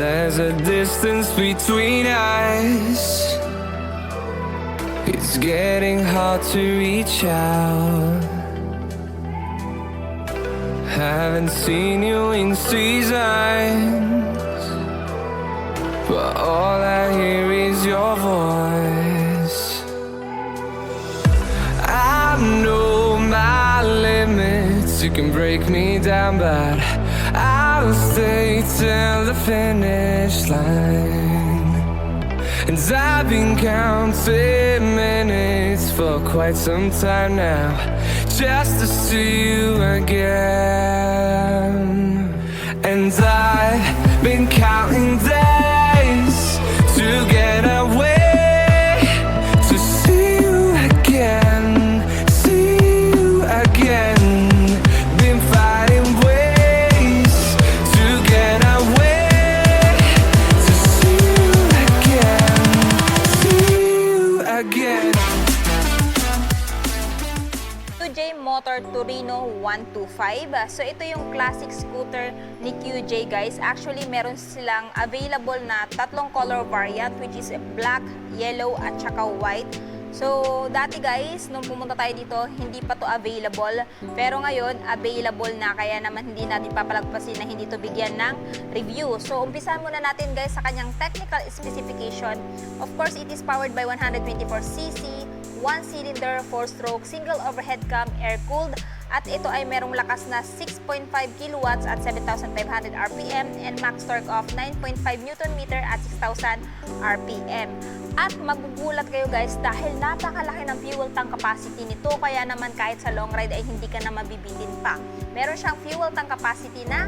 there's a distance between us. It's getting hard to reach out. Haven't seen you in seasons, but all I hear is your voice. I know my limits, you can break me down, but I'll stay till the finish line. And I've been counting minutes for quite some time now, just to see you again. And I've been counting days to get away, to see you again, see you again. Been finding ways to get away, to see you again, see you again. QJ Motor Torino 125. So ito yung classic scooter ni QJ guys. Actually meron silang available na tatlong color variant, which is black, yellow at saka white. So dati guys, nung pumunta tayo dito, hindi pa to available. Pero ngayon, available na. Kaya naman hindi natin papalagpasin na hindi to bigyan ng review. So umpisahan muna natin guys sa kanyang technical specification. Of course, it is powered by 124cc, 1-cylinder, 4-stroke, single overhead cam, air-cooled, at ito ay merong lakas na 6.5 kilowatts at 7,500 RPM and max torque of 9.5 Newton meter at 6,000 RPM. At magugulat kayo guys dahil napakalaki ng fuel tank capacity nito, kaya naman kahit sa long ride ay hindi ka na mabibitin pa. Meron siyang fuel tank capacity na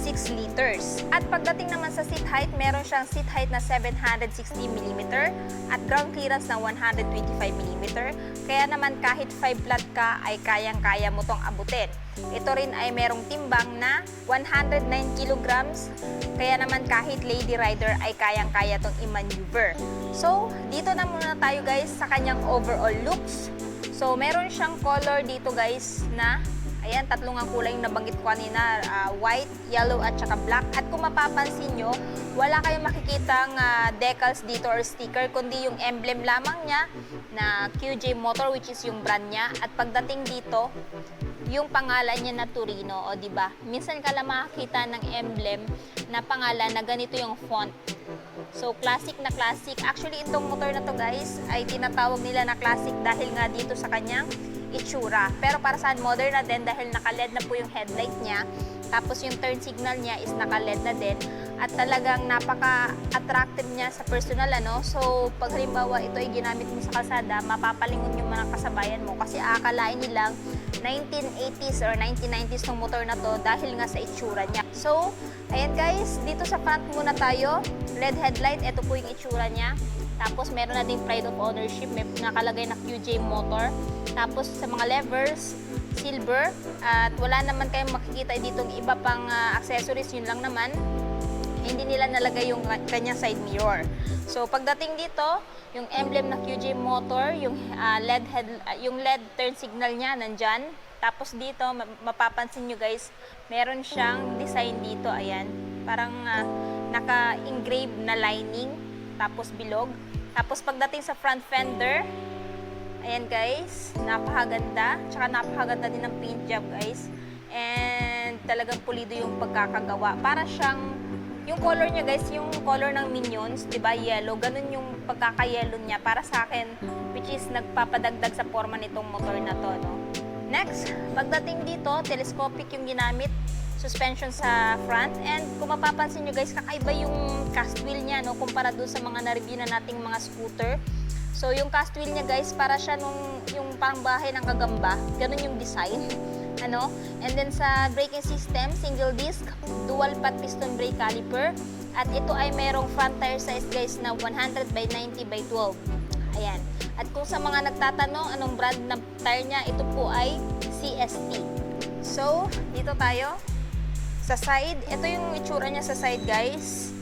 6 liters. At pagdating naman sa seat height, meron siyang seat height na 760mm at ground clearance na 125mm. Kaya naman kahit 5 flat ka ay kayang-kaya mo tong abutin. Ito rin ay merong timbang na 109 kilograms. Kaya naman kahit lady rider ay kayang-kaya tong i-maneuver. So, dito na muna tayo guys sa kanyang overall looks. So, meron siyang color dito guys na ayan, tatlong ang kulay yung nabanggit ko kanina, white, yellow, at saka black. At kung mapapansin nyo, wala kayong makikitang decals dito or sticker, kundi yung emblem lamang niya na QJ Motor, which is yung brand niya. At pagdating dito, yung pangalan niya na Torino, o diba? Minsan ka lang makakita ng emblem na pangalan na ganito yung font. So, classic na classic. Actually, itong motor na to guys, ay tinatawag nila na classic dahil nga dito sa kanyang itsura. Pero para saan, modern na din dahil naka-LED na po yung headlight niya. Tapos yung turn signal niya is naka-LED na din. At talagang napaka-attractive niya sa personal, ano. So, pag halimbawa ito ay ginamit mo sa kalsada, mapapalingon yung mga kasabayan mo. Kasi akalain nilang 1980s or 1990s ng motor na to dahil nga sa itsura niya. So, ayan guys, dito sa front muna tayo. LED headlight, ito po yung itsura niya. Tapos meron na ding pride of ownership, may nakalagay na QJ Motor. Tapos sa mga levers, silver. At wala naman kayong makikita dito ng iba pang accessories, yun lang naman. Hindi nila nalagay yung kanyang side mirror. So pagdating dito, yung emblem na QJ Motor, yung LED turn signal niya nandyan. Tapos dito, mapapansin nyo guys, meron siyang design dito, ayan. Parang naka-engrave na lining, tapos bilog. Tapos pagdating sa front fender, ayan guys, napakaganda. Tsaka napakaganda din ng paint job guys. And talagang pulido yung pagkakagawa. Para siyang, yung color niya guys, yung color ng Minions, diba, yellow. Ganun yung pagkaka-yellow niya para sa akin, which is nagpapadagdag sa forma nitong motor na to, no? Next, pagdating dito, telescopic yung ginamit, suspension sa front. And kung mapapansin nyo guys, kakaiba yung cast wheel niya, no, kumpara doon sa mga na-review na nating mga scooter. So yung cast wheel niya guys, para siya yung parang bahay ng kagamba, ganun yung design. Ano? And then sa braking system, single disc, dual path piston brake caliper. At ito ay merong front tire size guys na 100/90/12. Ayan. At kung sa mga nagtatanong anong brand ng tire niya, ito po ay CST. So, dito tayo. Sa side, ito yung itsura niya sa side guys.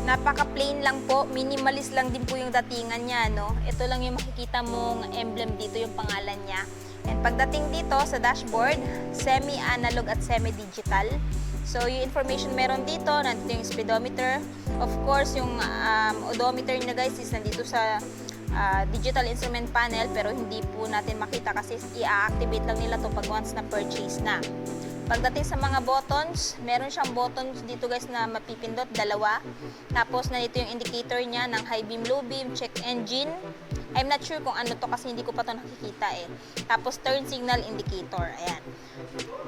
Napaka-plain lang po, minimalist lang din po yung datingan niya, no? Ito lang yung makikita mong emblem dito, yung pangalan niya. And pagdating dito sa dashboard, semi-analog at semi-digital. So, yung information meron dito, nandito yung speedometer. Of course, yung odometer niya guys is nandito sa digital instrument panel, pero hindi po natin makita kasi i-activate lang nila to pag once na purchase na. Pagdating sa mga buttons, meron siyang buttons dito guys na mapipindot, dalawa. Tapos nandito yung indicator niya ng high beam, low beam, check engine. I'm not sure kung ano to kasi hindi ko pa to nakikita eh. Tapos turn signal indicator, ayan.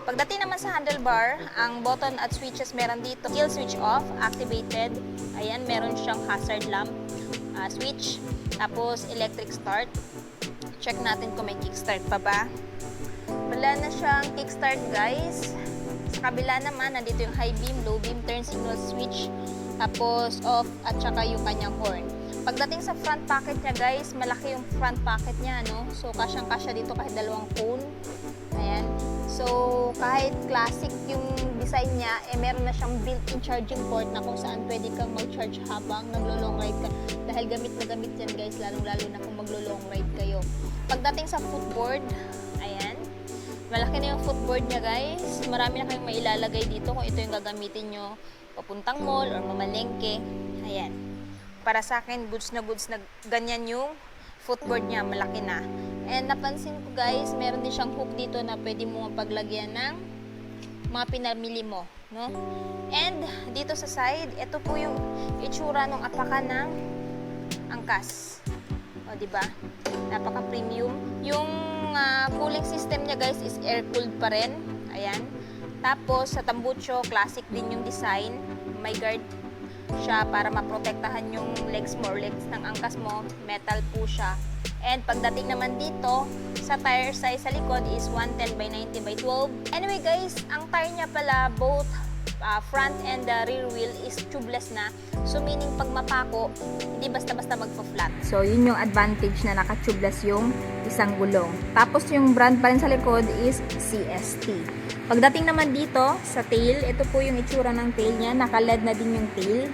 Pagdating naman sa handlebar, ang button at switches meron dito. Kill switch off, activated. Ayan, meron siyang hazard lamp switch. Tapos electric start. Check natin kung may kickstart pa ba. Wala na siyang kickstart guys. Sa kabila naman, nandito yung high beam, low beam, turn signal switch, tapos off, at saka yung kanyang horn. Pagdating sa front pocket niya guys, malaki yung front pocket niya, no? So, kasyang-kasya dito kahit dalawang phone. Ayan. So, kahit classic yung design niya, meron na siyang built-in charging port na kung saan pwede kang mag-charge habang naglo-long ride ka. Dahil gamit na gamit yan guys, lalong-lalo na kung maglo-long ride kayo. Pagdating sa footboard, ayan. Malaki na yung footboard niya guys. Marami na kayong mailalagay dito kung ito yung gagamitin nyo papuntang mall or mamalengke. Ayan. Para sa akin, goods na ganyan yung footboard niya. Malaki na. And napansin ko guys, meron din siyang hook dito na pwede mo paglagyan ng mga pinamili mo. No? And dito sa side, ito po yung itsura ng apakan ng angkas. O, diba? Napaka-premium. Yung cooling system niya guys is air-cooled pa rin. Ayan. Tapos sa tambucho, classic din yung design. May guard siya para maprotektahan yung legs mo or legs ng angkas mo. Metal po siya. And pagdating naman dito, sa tire size sa likod is 110 by 90 by 12. Anyway guys, ang tire niya pala both front and rear wheel is tubeless na. So meaning pag mapako, hindi basta-basta magpa-flat. So yun yung advantage na naka-tubeless yung isang gulong. Tapos yung brand pa rin sa likod is CST. Pagdating naman dito sa tail, ito po yung itsura ng tail niya. Naka-LED na din yung tail.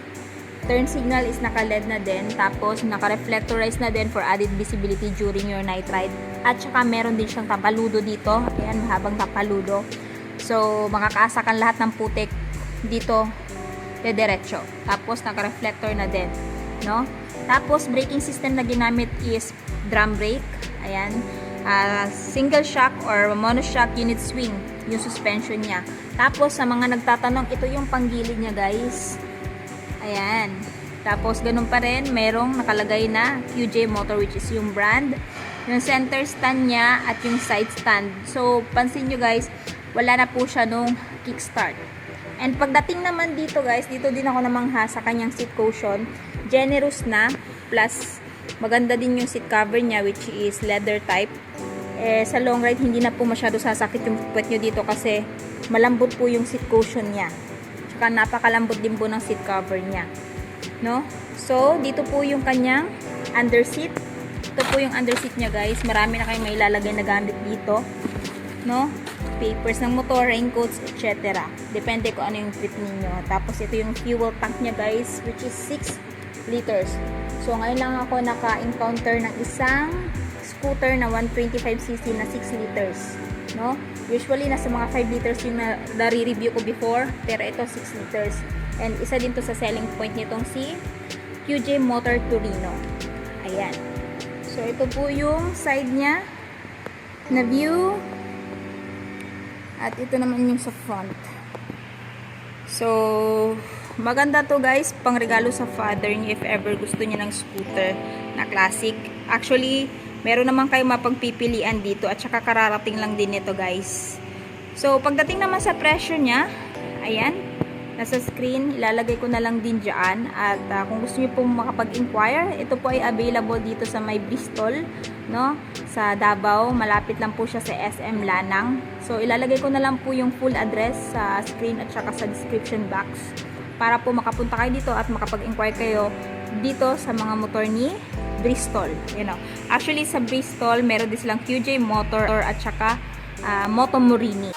Turn signal is naka-LED na din. Tapos naka-reflectorize na din for added visibility during your night ride. At saka meron din siyang tapaludo dito. Ayan, mahabang tapaludo. So makakaasakan lahat ng putik dito diretso. Tapos naka-reflector na din, no? Tapos braking system na ginamit is drum brake. Ayan. Single shock or monoshock unit swing yung suspension niya. Tapos sa mga nagtatanong, ito yung panggilid niya guys. Ayan. Tapos ganun pa rin, merong nakalagay na QJ Motor which is yung brand. Yung center stand niya at yung side stand. So pansin nyo guys, wala na po siya nung kickstart. And pagdating naman dito guys, dito din ako namangha sa kanyang seat cushion. Generous na, plus maganda din yung seat cover niya which is leather type. Sa long ride hindi na po masyado sasakit yung puwet nyo dito kasi malambot po yung seat cushion niya. Tsaka napakalambot din po ng seat cover niya, no? So dito po yung kanyang underseat. Ito po yung underseat niya guys. Marami na kayong may ilalagay na gamit dito, no? Papers ng motor, raincoats, etc. Depende kung ano yung trip ninyo. Tapos ito yung fuel tank niya guys, which is 6 liters. So ngayon lang ako naka-encounter ng isang scooter na 125cc na 6 liters, no? Usually nasa mga 5 liters yung nare-review ko before, pero ito 6 liters. And isa din to sa selling point nitong si QJ Motor Torino. Ayan. So ito po yung side niya na view. At ito naman yung sa front. So, maganda to guys, pang regalo sa father niyo if ever gusto niya ng scooter na classic. Actually, meron naman kayo mapagpipilian dito at saka kararating lang din ito guys. So, pagdating naman sa presyo niya, ayan, nasa screen, ilalagay ko na lang din dyan. At kung gusto niyo pong makapag-inquire, ito po ay available dito sa may Bristol, no? Sa Davao, malapit lang po siya sa SM Lanang. So, ilalagay ko na lang po yung full address sa screen at saka sa description box para po makapunta kayo dito at makapag-inquire kayo dito sa mga motor ni Bristol. You know. Actually, sa Bristol, meron din silang QJ Motor at saka Moto Morini.